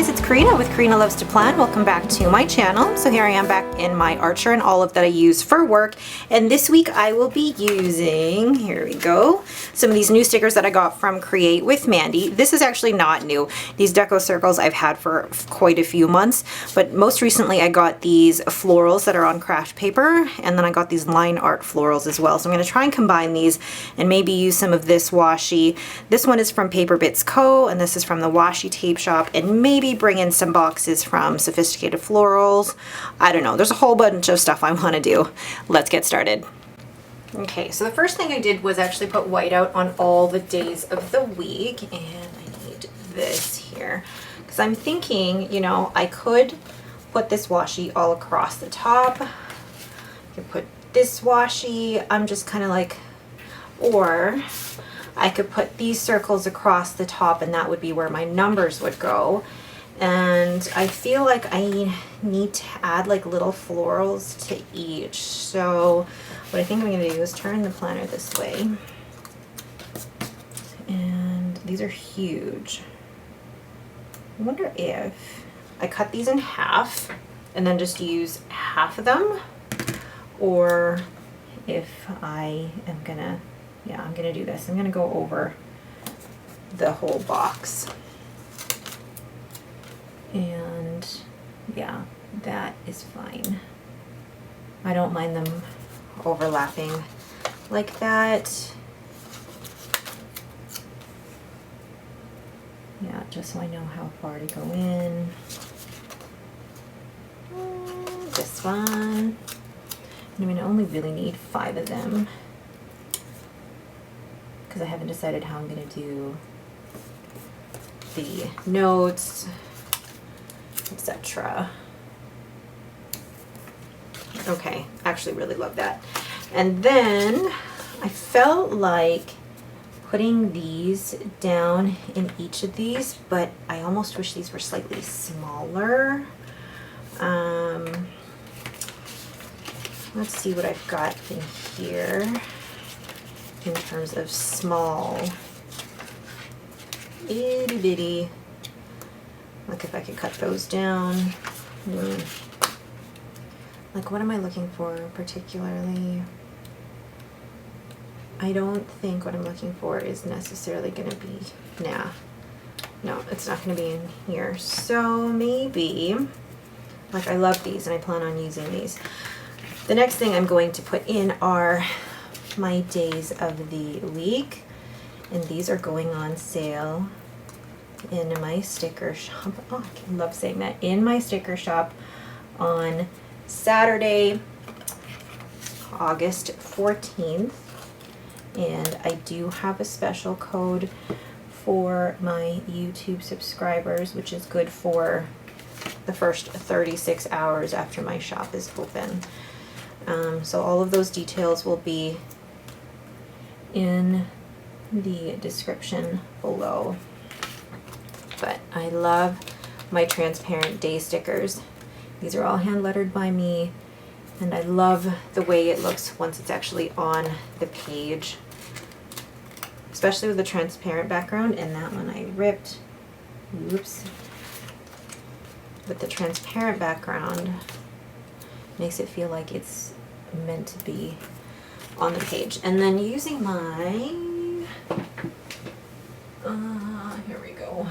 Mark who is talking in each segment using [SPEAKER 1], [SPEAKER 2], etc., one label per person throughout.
[SPEAKER 1] guys, it's Karina with Karina Loves to Plan. Welcome back to my channel. So here I am back in my Archer and Olive that I use for work. And this week I will be using, here we go, some of these new stickers that I got from CreateWithMandy. This is actually not new. These deco circles I've had for quite a few months, but most recently I got these florals that are on craft paper, and then I got these line art florals as well. So I'm going to try and combine these and maybe use some of this washi. This one is from Paper Bits Co. and this is from the Washi Tape Shop, and maybe bring in some boxes from Sophisticated Florals. I don't know. There's a whole bunch of stuff I want to do. Let's get started. Okay, so the first thing I did was actually put white out on all the days of the week, and I need this here because I'm thinking, you know, I could put this washi all across the top. I could put this washi, I'm just kind of like, or I could put these circles across the top and that would be where my numbers would go. And I feel like I need to add like little florals to each. So what I think I'm going to do is turn the planner this way. And these are huge. I wonder if I cut these in half and then just use half of them, or if I am gonna, yeah, I'm gonna do this. I'm gonna go over the whole box. And yeah, that is fine. I don't mind them overlapping like that. Yeah, just so I know how far to go in. This one. I mean, I only really need 5 of them because I haven't decided how I'm going to do the notes, etc. Okay, I actually really love that. And then I felt like putting these down in each of these, but I almost wish these were slightly smaller. Let's see what I've got in here in terms of small, itty bitty. Like if I could cut those down. Like what am I looking for particularly? I don't think what I'm looking for is necessarily going to be, nah, no, it's not going to be in here. So maybe, like I love these and I plan on using these. The next thing I'm going to put in are my days of the week, and these are going on sale in my sticker shop. Oh, I love saying that. In my sticker shop on Saturday, August 14th. And I do have a special code for my YouTube subscribers, which is good for the first 36 hours after my shop is open. So all of those details will be in the description below. But I love my transparent day stickers. These are all hand lettered by me, and I love the way it looks once it's actually on the page, especially with the transparent background. And that one I ripped, oops, but the transparent background makes it feel like it's meant to be on the page. And then using my, here we go,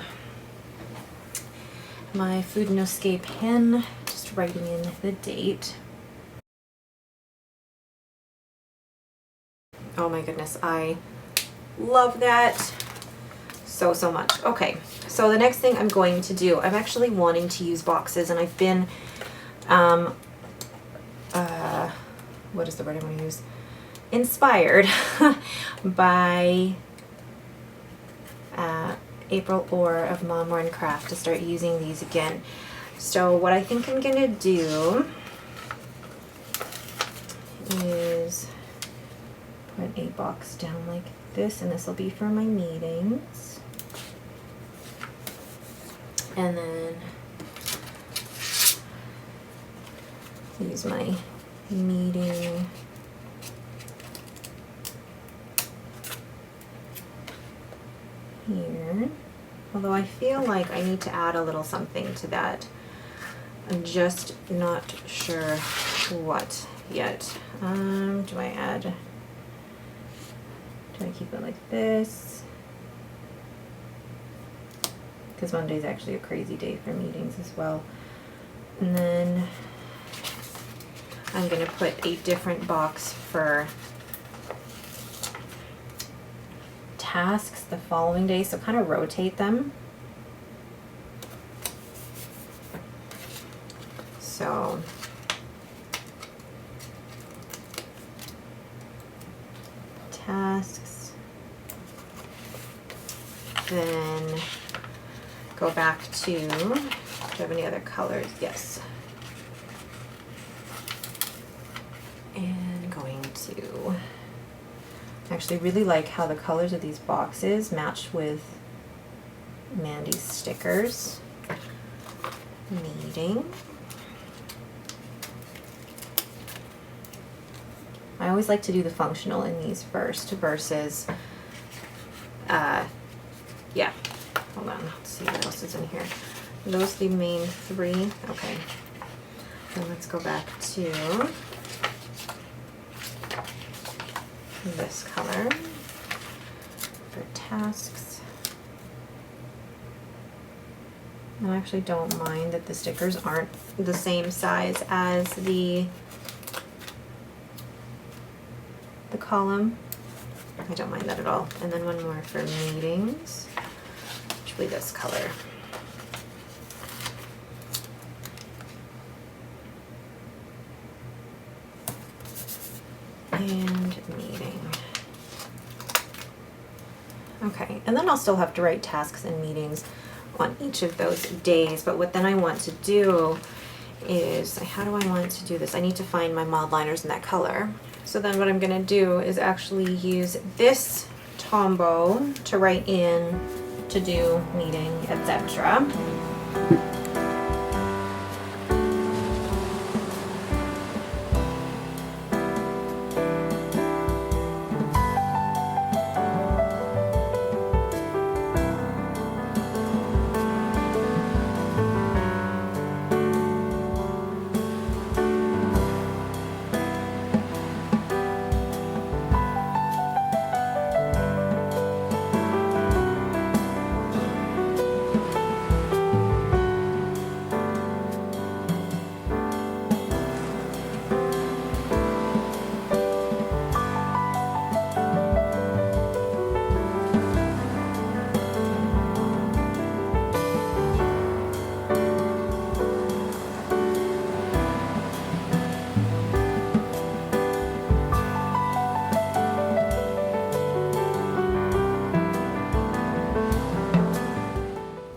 [SPEAKER 1] my Food and Escape pen, just writing in the date. Oh my goodness, I love that so much. Okay, so the next thing I'm going to do, I'm actually wanting to use boxes, and I've been what is the word I want to use? Inspired by April Orr of Mom Run Craft to start using these again. So what I think I'm gonna do is put a box down like this, and this will be for my meetings. And then use my meeting here. Although I feel like I need to add a little something to that. I'm just not sure what yet. Do I add, do I keep it like this? Because Monday is actually a crazy day for meetings as well. And then I'm gonna put a different box for tasks the following day, so kind of rotate them. So tasks, then go back to, do you have any other colors? Yes. And going to, I actually really like how the colors of these boxes match with Mandy's stickers. Meeting. I always like to do the functional in these first versus, yeah, hold on, let's see what else is in here. Those are the main three, okay. Then let's go back to this color for tasks. I actually don't mind that the stickers aren't the same size as the column. I don't mind that at all. And then one more for meetings, which will be this color. And meeting. Okay, and then I'll still have to write tasks and meetings on each of those days, but what then I want to do is, how do I want to do this? I need to find my mild liners in that color. So then what I'm going to do is actually use this Tombow to write in to do meeting, etc.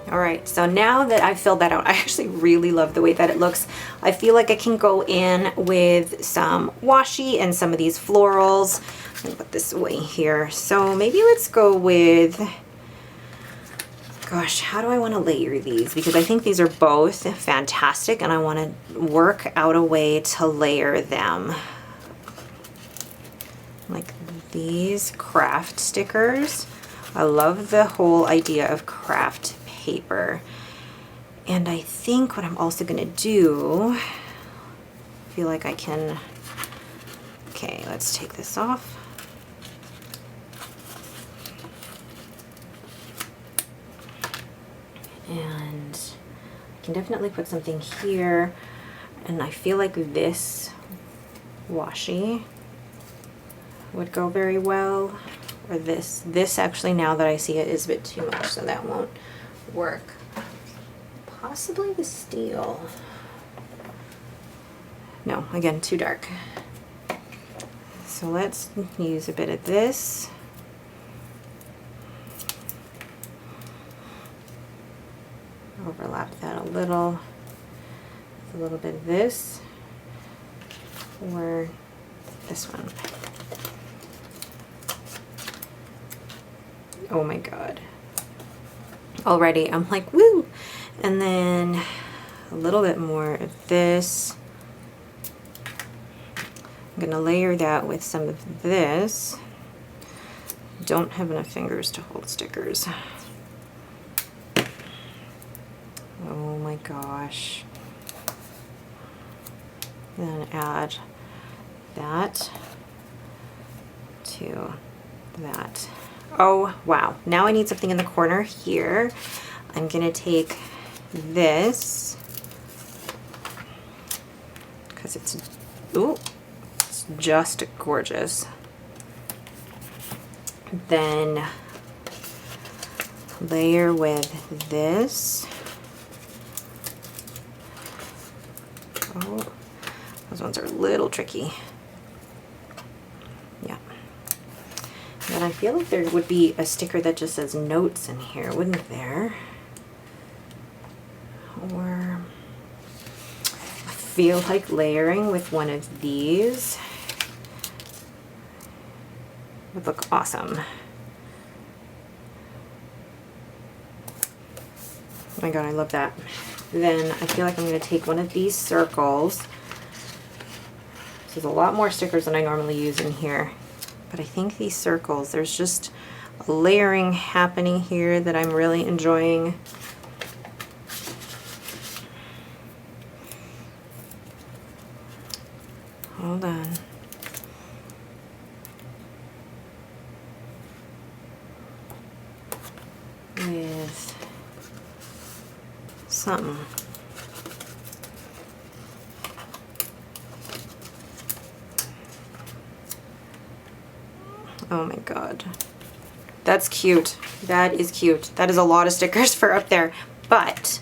[SPEAKER 1] Alright, so now that I've filled that out, I actually really love the way that it looks. I feel like I can go in with some washi and some of these florals. I'm gonna put this away here. So maybe let's go with, gosh, how do I want to layer these? Because I think these are both fantastic and I want to work out a way to layer them. Like these craft stickers. I love the whole idea of craft paper. And I think what I'm also going to do, I feel like I can, okay, let's take this off. And I can definitely put something here. And I feel like this washi would go very well. Or this actually, now that I see it, is a bit too much, so that won't work. Possibly the steel. No, again, too dark. So let's use a bit of this. Overlap that a little bit of this, or this one. Oh my god. Already I'm like, woo! And then a little bit more of this. I'm gonna layer that with some of this. Don't have enough fingers to hold stickers. Oh my gosh. Then add that to that. Oh wow, now I need something in the corner here. I'm gonna take this, because it's just gorgeous. Then layer with this. Oh, those ones are a little tricky. Yeah. And I feel like there would be a sticker that just says notes in here, wouldn't there? Or I feel like layering with one of these would look awesome. Oh my god, I love that. Then I feel like I'm going to take one of these circles. There's a lot more stickers than I normally use in here, but I think these circles, there's just a layering happening here that I'm really enjoying. Hold on. With something. Oh my god. That's cute. That is cute. That is a lot of stickers for up there, but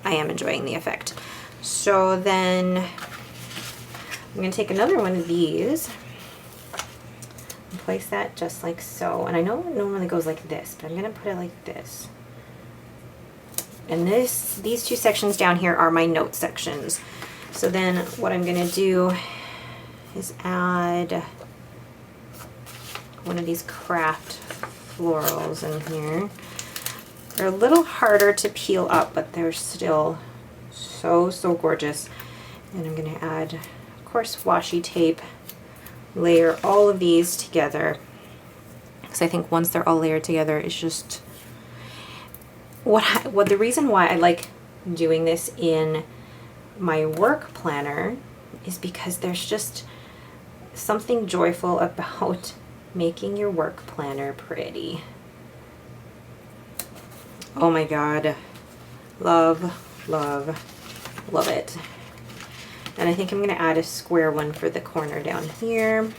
[SPEAKER 1] I am enjoying the effect. So then I'm going to take another one of these and place that just like so. And I know it normally goes like this, but I'm going to put it like this. And these two sections down here are my note sections. So then what I'm going to do is add one of these craft florals in here. They're a little harder to peel up, but they're still so gorgeous. And I'm going to add, of course, washi tape, layer all of these together, because I think once they're all layered together, it's just what the reason why I like doing this in my work planner is because there's just something joyful about making your work planner pretty. Oh my god. Love, love, love it. And I think I'm going to add a square one for the corner down here.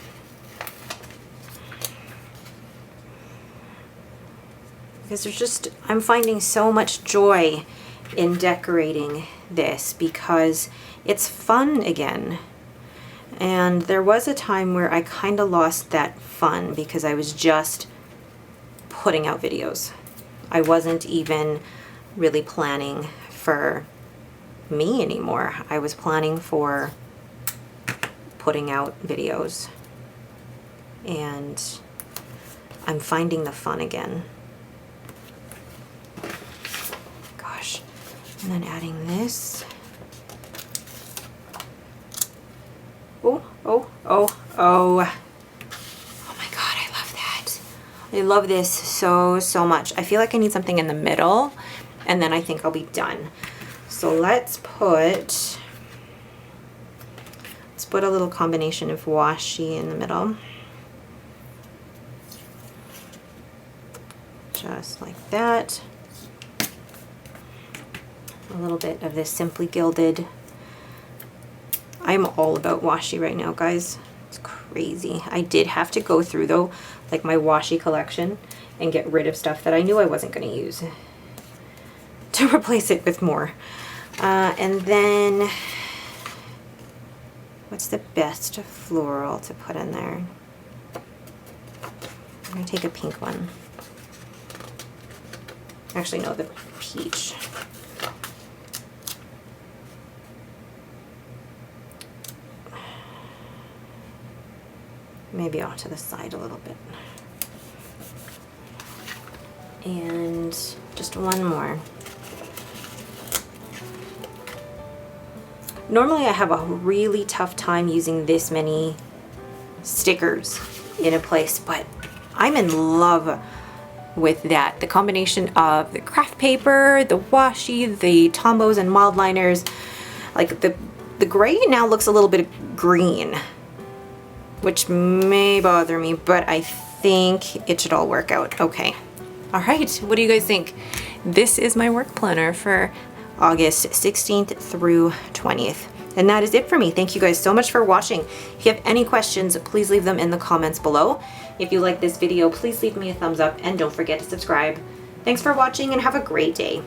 [SPEAKER 1] Because there's just, I'm finding so much joy in decorating this because it's fun again. And there was a time where I kind of lost that fun because I was just putting out videos. I wasn't even really planning for me anymore. I was planning for putting out videos. And I'm finding the fun again. Gosh. And then adding this. Oh, oh, oh, oh. Oh my god, I love that. I love this so much. I feel like I need something in the middle, and then I think I'll be done. So let's put a little combination of washi in the middle. Just like that. A little bit of this Simply Gilded. I'm all about washi right now, guys. It's crazy. I did have to go through, though, like my washi collection and get rid of stuff that I knew I wasn't going to use to replace it with more. And then, what's the best floral to put in there? I'm going to take a pink one. Actually, no, the peach. Maybe off to the side a little bit. And just one more. Normally I have a really tough time using this many stickers in a place, but I'm in love with that. The combination of the craft paper, the washi, the Tombos and mild liners, like the gray now looks a little bit green, which may bother me, but I think it should all work out okay. All right, what do you guys think? This is my work planner for August 16th through 20th. And that is it for me. Thank you guys so much for watching. If you have any questions, please leave them in the comments below. If you like this video, please leave me a thumbs up and don't forget to subscribe. Thanks for watching and have a great day.